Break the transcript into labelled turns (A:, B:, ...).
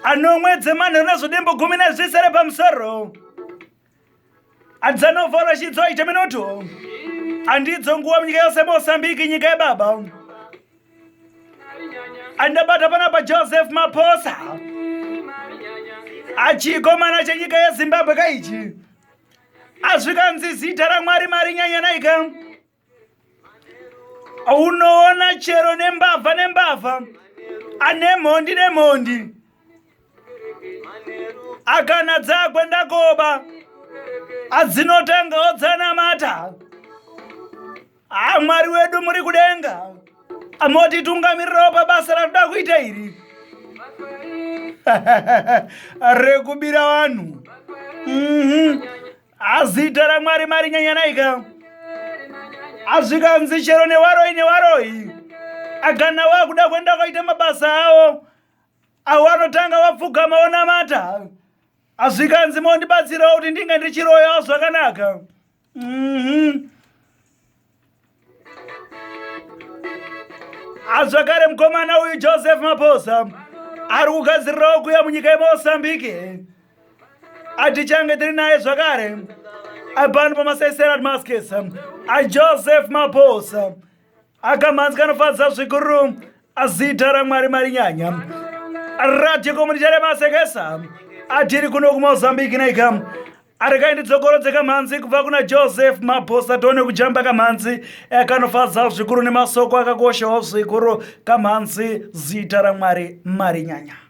A: anomwedze manheru nezvodembo 10 pamusoro adzanofola chidzo ite minuto andidzo nguva munyika yose Mosambiki nyika yebaba andabata panapa Joseph Maposa achikomana chenyika yeZimbabwe kaichi azvikanzi zita raMwari Marinyanya naika unoona chero nembavha ane mhondi akana dzakwenda koba adzinotangawo dzanamata Mwari wedu muri kudenga amotitungamirirawo pabasa ratoda kuita iri rekubira vanhu azita raMwari Marinyanya naika azvikanzi chero newaroi agana wakuda kwenda kwaita mabasa awo awanotanga wapfugama onamata azvikanzi mondibatsirawo kuti ndinge ndichiroyawo zvakanaka azvakare mukomana uyu Joseph Maposa ari kugadzirirawo kuya munyika yeMosambike atichange tiri naye zvakare apano pamasaisera Damascus aJoseph Maposa akamhanzi kanofadza zvikuru azita raMwari Marinyanya radio komunitari yemasekesa atiri kuno kuMozambiki naika ari kaindidzokorodzeka mhanzi kubva kuna Joseph Maposa tione kujamba kamhanzi kanofadza zvikuru nemasoko akakoshawo zvikuru kamhanzi zita raMwari Marinyanya.